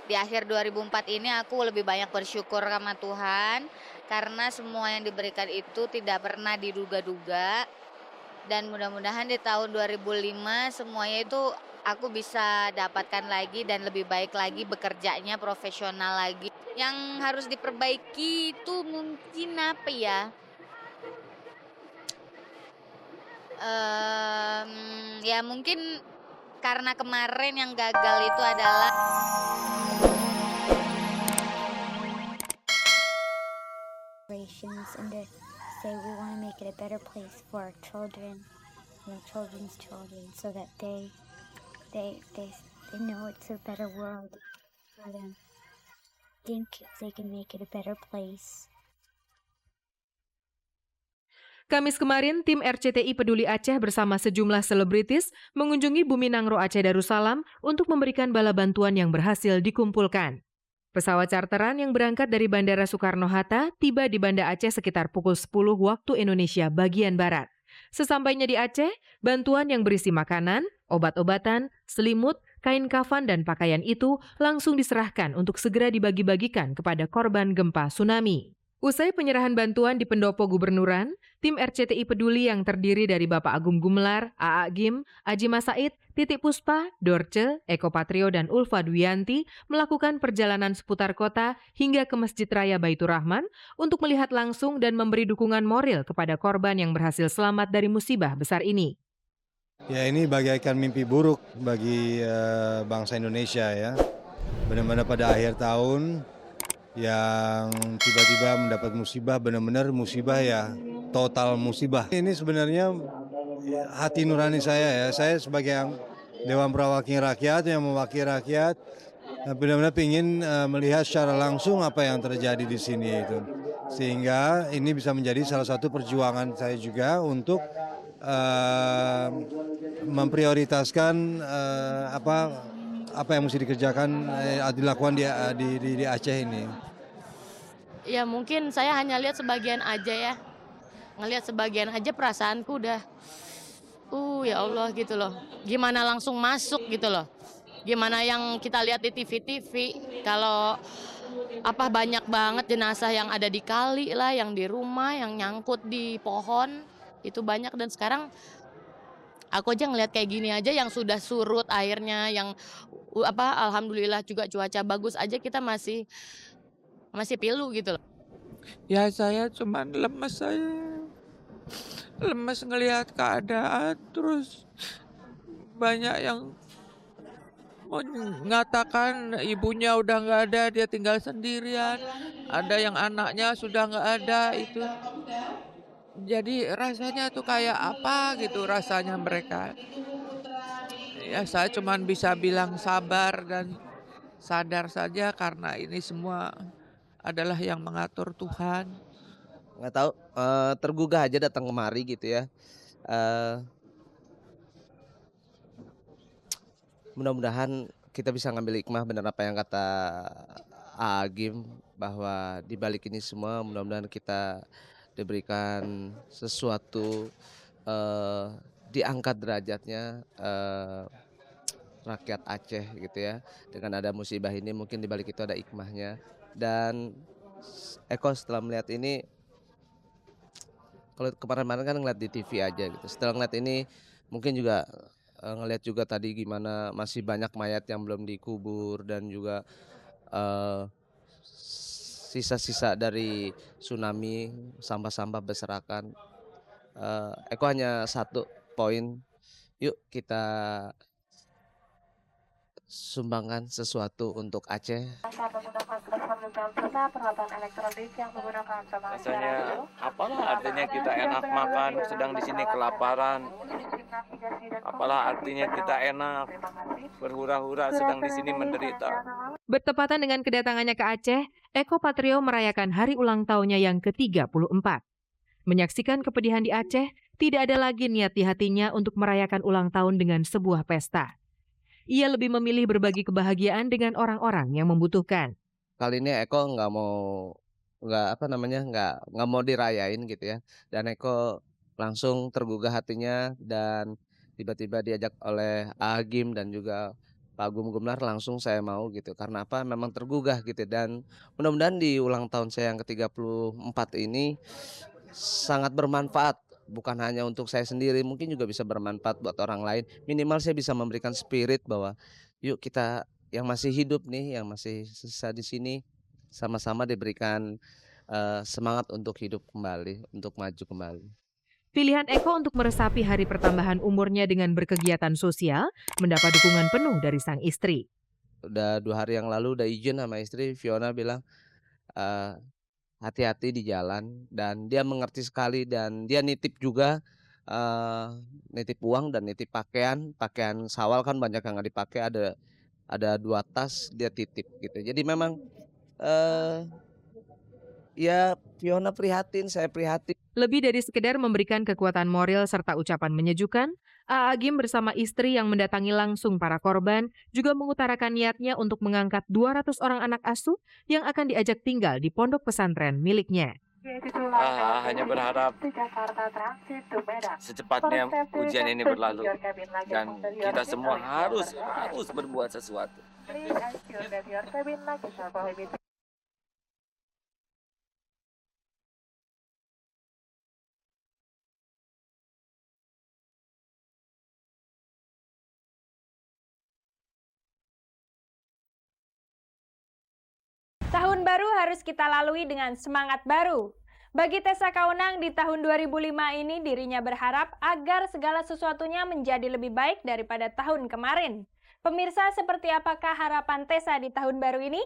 di akhir 2004 ini aku lebih banyak bersyukur sama Tuhan, karena semua yang diberikan itu tidak pernah diduga-duga, dan mudah-mudahan di tahun 2005 semuanya itu aku bisa dapatkan lagi dan lebih baik lagi bekerjanya, profesional lagi. Yang harus diperbaiki itu mungkin apa ya, ya mungkin karena kemarin yang gagal itu adalah Generations and to say we want to make it a better place for our children, children's children, so that they know it's a better world for them. Think if they can make it a better place. Kamis kemarin, tim RCTI Peduli Aceh bersama sejumlah selebritis mengunjungi Bumi Nangro Aceh Darussalam untuk memberikan bala bantuan yang berhasil dikumpulkan. Pesawat charteran yang berangkat dari Bandara Soekarno-Hatta tiba di Banda Aceh sekitar pukul 10 waktu Indonesia bagian Barat. Sesampainya di Aceh, bantuan yang berisi makanan, obat-obatan, selimut, kain kafan, dan pakaian itu langsung diserahkan untuk segera dibagi-bagikan kepada korban gempa tsunami. Usai penyerahan bantuan di pendopo gubernuran, tim RCTI Peduli yang terdiri dari Bapak Agung Gumelar, A.A. Gim, Aji Masaid, Titik Puspa, Dorce, Eko Patrio, dan Ulfa Dwianti melakukan perjalanan seputar kota hingga ke Masjid Raya Baitur Rahman untuk melihat langsung dan memberi dukungan moral kepada korban yang berhasil selamat dari musibah besar ini. Ya, ini bagaikan mimpi buruk bagi bangsa Indonesia ya. Benar-benar pada akhir tahun yang tiba-tiba mendapat musibah, benar-benar musibah ya, total musibah. Ini sebenarnya hati nurani saya ya, saya sebagai yang Dewan Perwakilan Rakyat yang mewakili rakyat, benar-benar ingin melihat secara langsung apa yang terjadi di sini itu. Sehingga ini bisa menjadi salah satu perjuangan saya juga untuk memprioritaskan apa yang mesti dikerjakan, dilakukan di Aceh ini. Ya mungkin saya hanya lihat sebagian aja ya, ngelihat sebagian aja perasaanku udah, ya Allah gitu loh. Gimana langsung masuk gitu loh. Gimana yang kita lihat di TV-TV, kalau banyak banget jenazah yang ada di kali lah, yang di rumah, yang nyangkut di pohon, itu banyak. Dan sekarang aku aja ngelihat kayak gini aja yang sudah surut airnya, yang alhamdulillah juga cuaca bagus aja, kita masih pilu gitu loh. Ya saya cuman lemes saya. Lemes ngelihat keadaan, terus banyak yang mengatakan ibunya udah nggak ada, dia tinggal sendirian. Ada yang anaknya sudah nggak ada itu. Jadi rasanya tuh kayak apa gitu rasanya mereka. Ya saya cuman bisa bilang sabar dan sadar saja karena ini semua adalah yang mengatur Tuhan. Nggak tahu, tergugah aja datang kemari gitu ya. Mudah-mudahan kita bisa ngambil hikmah benar apa yang kata Agim, bahwa di balik ini semua mudah-mudahan kita diberikan sesuatu, diangkat derajatnya rakyat Aceh gitu ya. Dengan ada musibah ini mungkin di balik itu ada hikmahnya. Dan Eko setelah melihat ini, kalau kemarin-kemarin kan ngeliat di TV aja gitu. Setelah ngeliat ini mungkin juga ngeliat juga tadi gimana masih banyak mayat yang belum dikubur dan juga sisa-sisa dari tsunami, sampah-sampah berserakan. Eko hanya satu poin, yuk kita sumbangkan sesuatu untuk Aceh. Rasanya apalah artinya kita enak makan sedang di sini kelaparan. Apalah artinya kita enak berhura-hura sedang di sini menderita. Bertepatan dengan kedatangannya ke Aceh, Eko Patrio merayakan hari ulang tahunnya yang ke-34. Menyaksikan kepedihan di Aceh, tidak ada lagi niat di hatinya untuk merayakan ulang tahun dengan sebuah pesta. Ia lebih memilih berbagi kebahagiaan dengan orang-orang yang membutuhkan. Kali ini Eko nggak mau dirayain gitu ya. Dan Eko langsung tergugah hatinya dan tiba-tiba diajak oleh Agim dan juga Pak Gubernur langsung saya mau gitu. Karena apa? Memang tergugah gitu dan mudah-mudahan di ulang tahun saya yang ke-34 ini sangat bermanfaat. Bukan hanya untuk saya sendiri, mungkin juga bisa bermanfaat buat orang lain. Minimal saya bisa memberikan spirit bahwa yuk kita yang masih hidup nih, yang masih sisa di sini sama-sama diberikan semangat untuk hidup kembali, untuk maju kembali. Pilihan Eko untuk meresapi hari pertambahan umurnya dengan berkegiatan sosial mendapat dukungan penuh dari sang istri. Udah 2 hari yang lalu udah izin sama istri, Fiona bilang, hati-hati di jalan dan dia mengerti sekali dan dia nitip juga, nitip uang dan nitip pakaian Syawal kan banyak yang nggak dipakai, ada 2 tas dia titip gitu. Jadi memang, ya Fiona prihatin, saya prihatin. Lebih dari sekedar memberikan kekuatan moral serta ucapan menyejukkan, A. Agim bersama istri yang mendatangi langsung para korban juga mengutarakan niatnya untuk mengangkat 200 orang anak asuh yang akan diajak tinggal di pondok pesantren miliknya. Hanya berharap secepatnya ujian ini berlalu dan kita semua harus berbuat sesuatu. Tahun baru harus kita lalui dengan semangat baru. Bagi Tessa Kaunang di tahun 2005 ini dirinya berharap agar segala sesuatunya menjadi lebih baik daripada tahun kemarin. Pemirsa, seperti apakah harapan Tessa di tahun baru ini?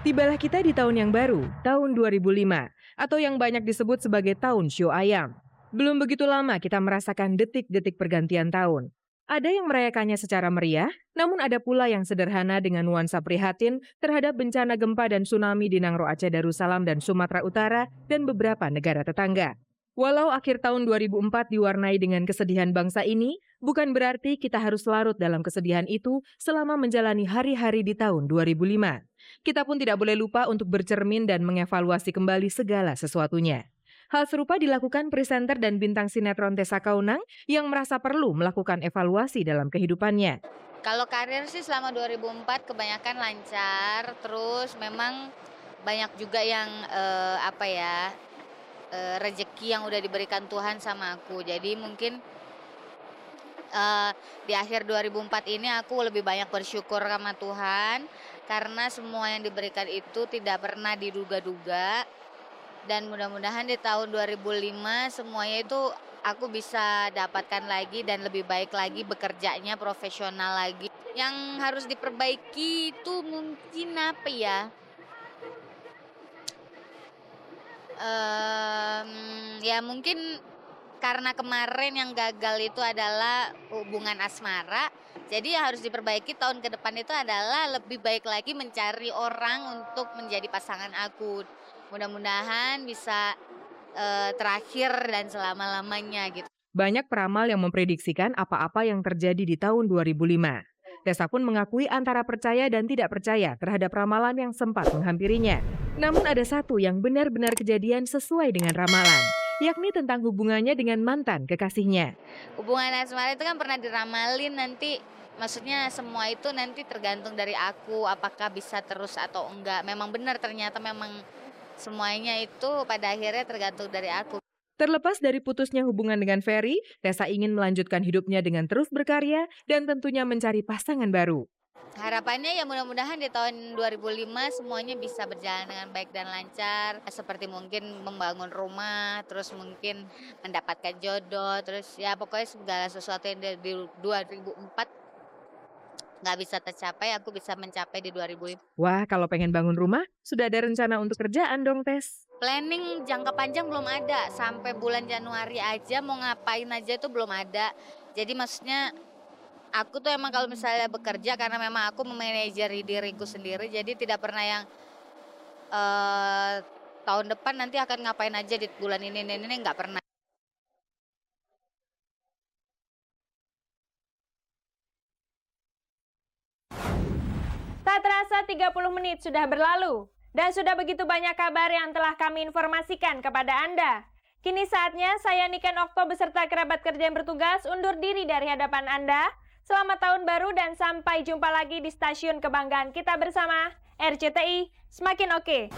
Tibalah kita di tahun yang baru, tahun 2005, atau yang banyak disebut sebagai tahun Shio Ayam. Belum begitu lama kita merasakan detik-detik pergantian tahun. Ada yang merayakannya secara meriah, namun ada pula yang sederhana dengan nuansa prihatin terhadap bencana gempa dan tsunami di Nangro Aceh Darussalam dan Sumatera Utara dan beberapa negara tetangga. Walau akhir tahun 2004 diwarnai dengan kesedihan bangsa ini, bukan berarti kita harus larut dalam kesedihan itu selama menjalani hari-hari di tahun 2005. Kita pun tidak boleh lupa untuk bercermin dan mengevaluasi kembali segala sesuatunya. Hal serupa dilakukan presenter dan bintang sinetron Tessa Kaunang yang merasa perlu melakukan evaluasi dalam kehidupannya. Kalau karir sih selama 2004 kebanyakan lancar, terus memang banyak juga yang rezeki yang udah diberikan Tuhan sama aku. Jadi mungkin di akhir 2004 ini aku lebih banyak bersyukur sama Tuhan karena semua yang diberikan itu tidak pernah diduga-duga. Dan mudah-mudahan di tahun 2005 semuanya itu aku bisa dapatkan lagi dan lebih baik lagi bekerjanya profesional lagi. Yang harus diperbaiki itu mungkin apa ya? Ya mungkin karena kemarin yang gagal itu adalah hubungan asmara. Jadi yang harus diperbaiki tahun ke depan itu adalah lebih baik lagi mencari orang untuk menjadi pasangan aku. Mudah-mudahan bisa terakhir dan selama-lamanya gitu. Banyak peramal yang memprediksikan apa-apa yang terjadi di tahun 2005. Tessa pun mengakui antara percaya dan tidak percaya terhadap ramalan yang sempat menghampirinya. Namun ada satu yang benar-benar kejadian sesuai dengan ramalan, yakni tentang hubungannya dengan mantan kekasihnya. Hubungan asmara itu kan pernah diramalin nanti, maksudnya semua itu nanti tergantung dari aku apakah bisa terus atau enggak. Memang benar ternyata memang semuanya itu pada akhirnya tergantung dari aku. Terlepas dari putusnya hubungan dengan Ferry, Tessa ingin melanjutkan hidupnya dengan terus berkarya dan tentunya mencari pasangan baru. Harapannya ya mudah-mudahan di tahun 2005 semuanya bisa berjalan dengan baik dan lancar. Seperti mungkin membangun rumah, terus mungkin mendapatkan jodoh, terus ya pokoknya segala sesuatu yang di 2004 nggak bisa tercapai, aku bisa mencapai di 2005. Wah, kalau pengen bangun rumah, sudah ada rencana untuk kerjaan dong, Tess? Planning jangka panjang belum ada, sampai bulan Januari aja mau ngapain aja itu belum ada. Jadi maksudnya aku tuh emang kalau misalnya bekerja karena memang aku memanajeri diriku sendiri, jadi tidak pernah yang tahun depan nanti akan ngapain aja di bulan ini nggak pernah. Tak terasa 30 menit sudah berlalu dan sudah begitu banyak kabar yang telah kami informasikan kepada Anda. Kini saatnya saya Niken Okto beserta kerabat kerja yang bertugas undur diri dari hadapan Anda. Selamat tahun baru dan sampai jumpa lagi di stasiun kebanggaan kita bersama, RCTI Semakin Oke.